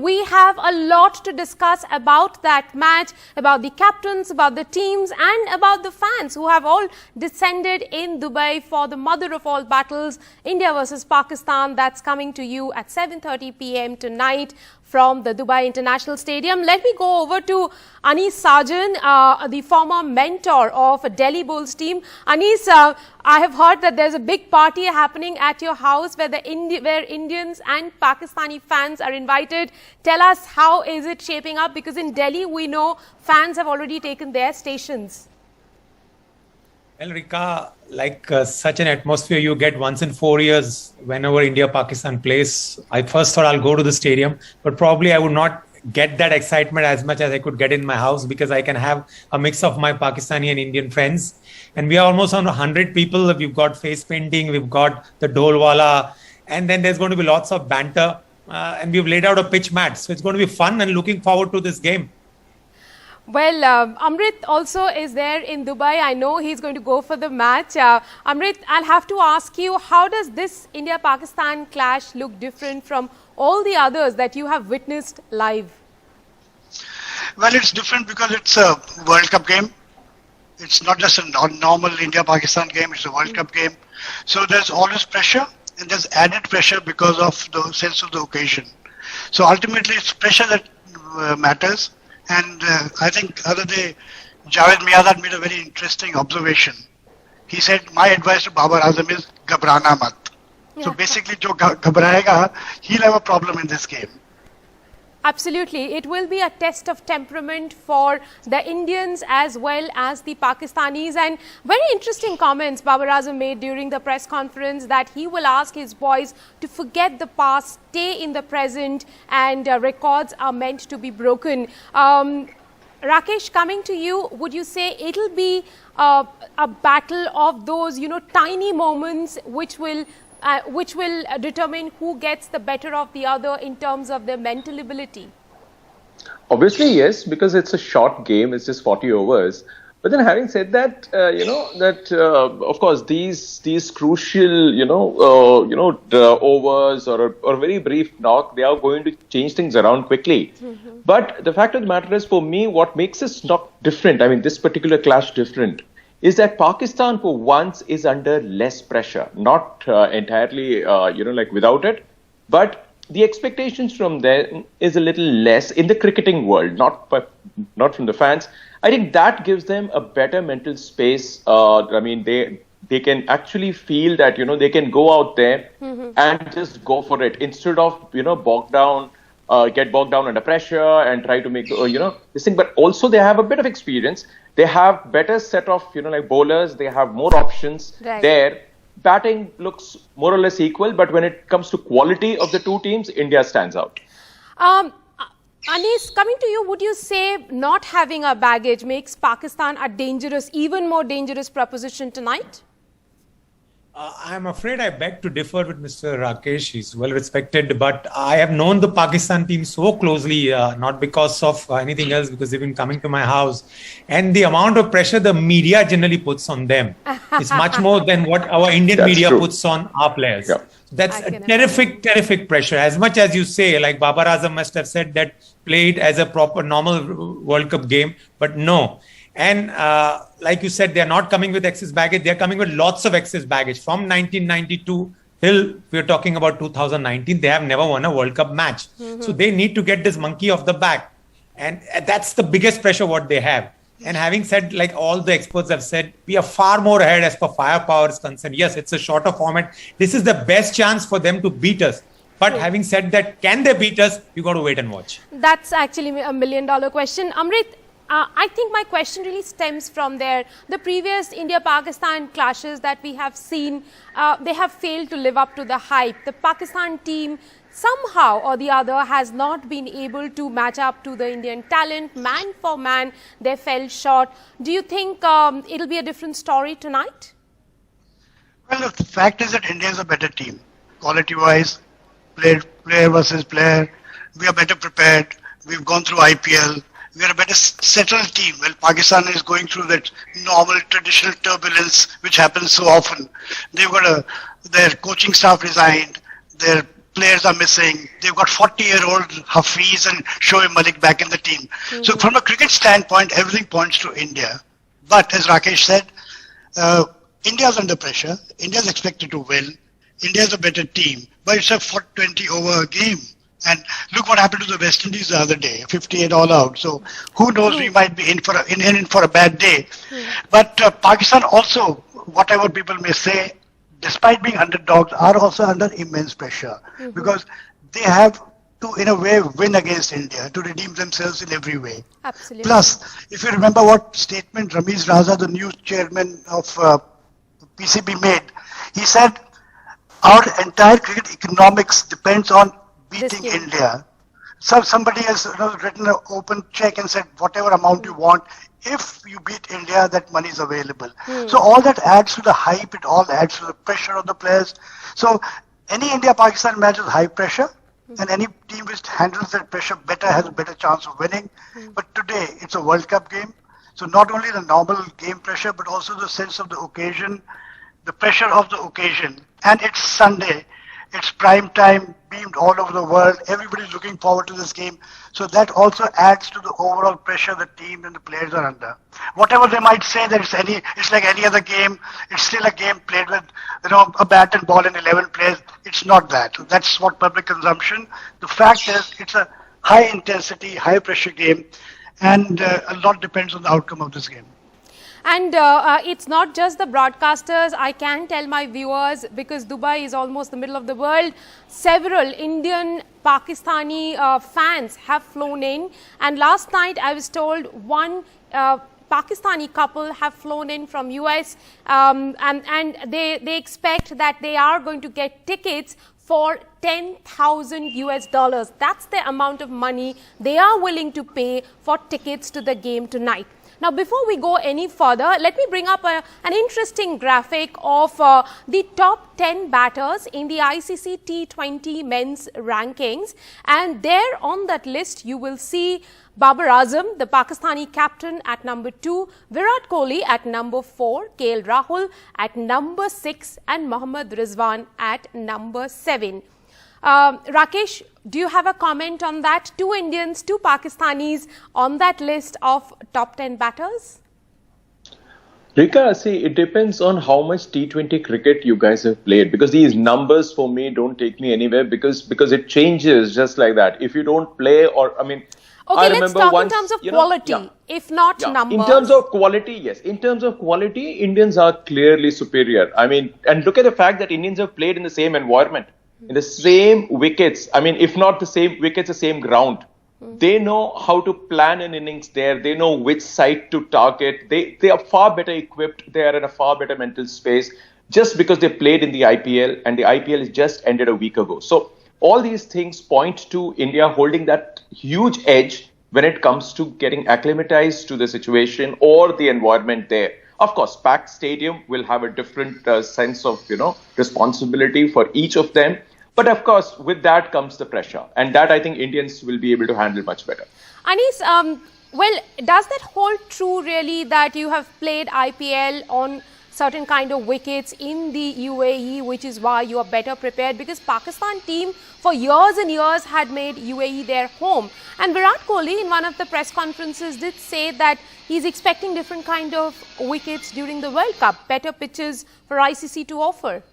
we have a lot to discuss about that match, about the captains, about the teams and about the fans who have all descended in Dubai for the mother of all battles, India versus Pakistan. That's coming to you at 7:30 p.m. tonight from the Dubai International Stadium. Let me go over to Anis Sajan, the former mentor of Delhi Bulls team. Anis, I have heard that there's a big party happening at your house where where Indians and Pakistani fans are invited. Tell us, how is it shaping up? Because in Delhi, we know fans have already taken their stations. Well, Rika, like such an atmosphere you get once in 4 years whenever India-Pakistan plays. I first thought I'll go to the stadium, but probably I would not get that excitement as much as I could get in my house, because I can have a mix of my Pakistani and Indian friends. And we are almost on 100 people. We've got face painting, we've got the Dolwala, and then there's going to be lots of banter. And we've laid out a pitch match. So it's going to be fun and looking forward to this game. Well, Amrit also is there in Dubai. I know he's going to go for the match. Amrit, I'll have to ask you, how does this India-Pakistan clash look different from all the others that you have witnessed live? Well, it's different because it's a World Cup game. It's not just a normal India-Pakistan game, it's a World Cup game. So there's always pressure, and there's added pressure because of the sense of the occasion. So ultimately, it's pressure that matters. And I think other day, Javed Miandad made a very interesting observation. He said, my advice to Babar Azam is, Ghabrana mat. Yeah. So basically, jo ghabrayega, he'll have a problem in this game. Absolutely. It will be a test of temperament for the Indians as well as the Pakistanis. And very interesting comments Babar Azam made during the press conference, that he will ask his boys to forget the past, stay in the present, and records are meant to be broken. Rakesh, coming to you, would you say it'll be a battle of those, tiny moments which will determine who gets the better of the other in terms of their mental ability? Obviously, yes, because it's a short game. It's just 40 overs. But then, having said that, of course, these crucial, overs or a very brief knock, they are going to change things around quickly. Mm-hmm. But the fact of the matter is, for me, what makes this knock different, I mean, this particular clash different, is that Pakistan for once is under less pressure, not entirely, without it, but the expectations from them is a little less in the cricketing world, not from the fans. I think that gives them a better mental space. They can actually feel that, they can go out there and just go for it instead of, get bogged down under pressure and try to make, this thing. But also they have a bit of experience. They have better set of, bowlers. They have more options there. Batting looks more or less equal, but when it comes to quality of the two teams, India stands out. Anis, coming to you, would you say not having a baggage makes Pakistan a even more dangerous proposition tonight? I'm afraid I beg to differ with Mr. Rakesh. He's well respected, but I have known the Pakistan team so closely, not because of anything else, because they've been coming to my house. And the amount of pressure the media generally puts on them is much more than what our Indian media puts on our players. Yeah. That's a terrific pressure. As much as you say, like Babar Azam must have said that played as a proper normal World Cup game, but no. And like you said, they're not coming with excess baggage. They're coming with lots of excess baggage. From 1992 till we're talking about 2019, they have never won a World Cup match. Mm-hmm. So they need to get this monkey off the back. And that's the biggest pressure what they have. And having said, like all the experts have said, we are far more ahead as per firepower is concerned. Yes, it's a shorter format. This is the best chance for them to beat us. But having said that, can they beat us? We've got to wait and watch. That's actually a $1 million question. Amrit, I think my question really stems from there. The previous India-Pakistan clashes that we have seen, they have failed to live up to the hype. The Pakistan team somehow or the other has not been able to match up to the Indian talent. Man for man, they fell short. Do you think it'll be a different story tonight? Well, the fact is that India is a better team. Quality-wise, player versus player, we are better prepared. We've gone through IPL. We are a better settled team. Well, Pakistan is going through that normal, traditional turbulence which happens so often. They've got their coaching staff resigned. Their players are missing. They've got 40-year-old Hafiz and Shoaib Malik back in the team. So from a cricket standpoint, everything points to India. But as Rakesh said, India's under pressure. India's expected to win. India's a better team. But it's a 20 over game. And look what happened to the West Indies the other day, 58 all out. So who knows, we might be in for a bad day. But Pakistan also, whatever people may say, despite being underdogs, are also under immense pressure because they have to, in a way, win against India to redeem themselves in every way. Absolutely. Plus, if you remember what statement Ramiz Raza, the new chairman of PCB, made, he said, our entire cricket economics depends on beating India. So somebody has written an open check and said, whatever amount you want, if you beat India, that money is available. So all that adds to the hype, it all adds to the pressure of the players. So any India-Pakistan match is high pressure, and any team which handles that pressure better has a better chance of winning. But today, it's a World Cup game. So not only the normal game pressure, but also the sense of the occasion, the pressure of the occasion. And it's Sunday. It's prime time, beamed all over the world. Everybody's looking forward to this game. So that also adds to the overall pressure the team and the players are under. Whatever they might say that it's like any other game, it's still a game played with a bat and ball and 11 players. It's not that. That's what public consumption. The fact is it's a high intensity, high pressure game, and a lot depends on the outcome of this game. And it's not just the broadcasters. I can tell my viewers, because Dubai is almost the middle of the world, several Indian Pakistani fans have flown in. And last night I was told one Pakistani couple have flown in from US and they expect that they are going to get tickets for 10,000 US dollars. That's the amount of money they are willing to pay for tickets to the game tonight. Now, before we go any further, let me bring up an interesting graphic of the top 10 batters in the ICC T20 men's rankings. And there on that list, you will see Babar Azam, the Pakistani captain, at number 2, Virat Kohli at number 4, KL Rahul at number 6, and Mohammad Rizwan at number 7. Rakesh, do you have a comment on that? 2 Indians, 2 Pakistanis on that list of top 10 batters? Rika, see, it depends on how much T20 cricket you guys have played, because these numbers for me don't take me anywhere because it changes just like that. If you don't play, or okay, let's talk in terms of quality, if not numbers. In terms of quality, yes. In terms of quality, Indians are clearly superior. And look at the fact that Indians have played in the same environment, in the same wickets. If not the same wickets, the same ground. They know how to plan an innings there. They know which side to target. They are far better equipped. They are in a far better mental space just because they played in the IPL, and the IPL has just ended a week ago. So all these things point to India holding that huge edge when it comes to getting acclimatized to the situation or the environment there. Of course, packed stadium will have a different sense of, responsibility for each of them. But of course, with that comes the pressure. And that I think Indians will be able to handle much better. Anis, well, does that hold true really that you have played IPL on certain kind of wickets in the UAE, which is why you are better prepared? Because Pakistan team for years and years had made UAE their home. And Virat Kohli in one of the press conferences did say that he's expecting different kind of wickets during the World Cup, better pitches for ICC to offer.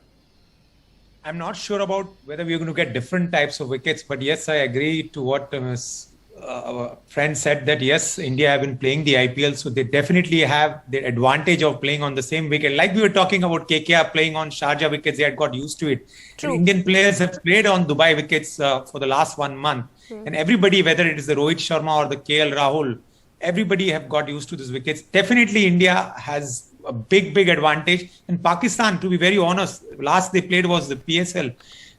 I'm not sure about whether we're going to get different types of wickets, but yes, I agree to what our friend said, that yes, India have been playing the IPL, so they definitely have the advantage of playing on the same wicket. Like we were talking about KKR playing on Sharjah wickets, they had got used to it. True. Indian players have played on Dubai wickets for the last 1 month. And everybody, whether it is the Rohit Sharma or the KL Rahul, everybody have got used to these wickets. Definitely India has a big advantage. And Pakistan, to be very honest, last they played was the PSL.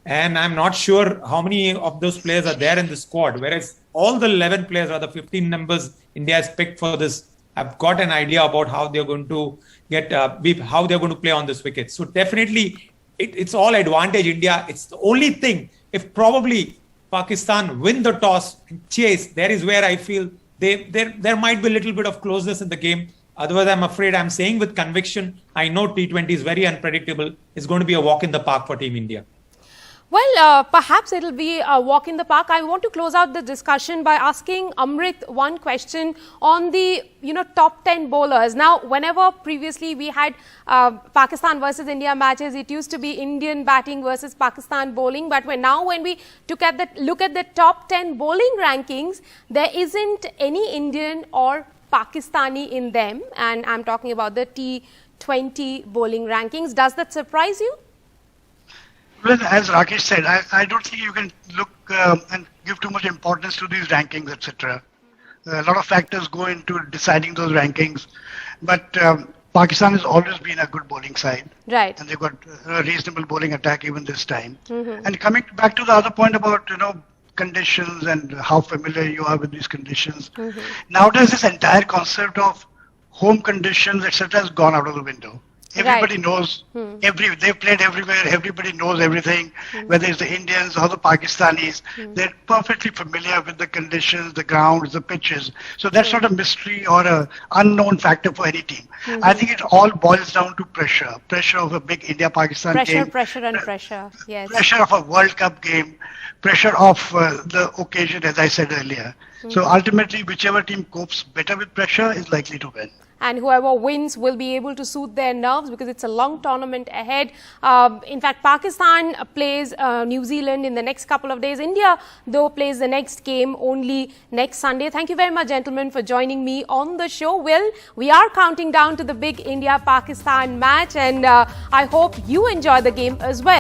And I'm not sure how many of those players are there in the squad. Whereas all the 11 players or the 15 numbers India has picked for this have got an idea about how they're going to how they're going to play on this wicket. So definitely it's all advantage India. It's the only thing, if probably Pakistan win the toss and chase, there is where I feel there might be a little bit of closeness in the game. Otherwise, I'm afraid, I'm saying with conviction, I know T20 is very unpredictable. It's going to be a walk in the park for Team India. Well, perhaps it'll be a walk in the park. I want to close out the discussion by asking Amrit one question on the top 10 bowlers. Now, whenever previously we had Pakistan versus India matches, it used to be Indian batting versus Pakistan bowling. But now when we look at the top 10 bowling rankings, there isn't any Indian or Pakistani in them, and I'm talking about the T20 bowling rankings. Does that surprise you? Well, as Rakesh said, I don't think you can look and give too much importance to these rankings, etc. A lot of factors go into deciding those rankings, but Pakistan has always been a good bowling side. Right. And they've got a reasonable bowling attack even this time. And coming back to the other point about, conditions and how familiar you are with these conditions. Nowadays, this entire concept of home conditions, etc., has gone out of the window. Everybody knows, they've played everywhere, everybody knows everything, whether it's the Indians or the Pakistanis, they're perfectly familiar with the conditions, the grounds, the pitches. So that's not a mystery or an unknown factor for any team. I think it all boils down to pressure of a big India-Pakistan game. Pressure, yes. Pressure of a World Cup game, pressure of the occasion, as I said earlier. So ultimately, whichever team copes better with pressure is likely to win. And whoever wins will be able to soothe their nerves because it's a long tournament ahead. In fact, Pakistan plays New Zealand in the next couple of days. India, though, plays the next game only next Sunday. Thank you very much, gentlemen, for joining me on the show. Well, we are counting down to the big India-Pakistan match, and I hope you enjoy the game as well.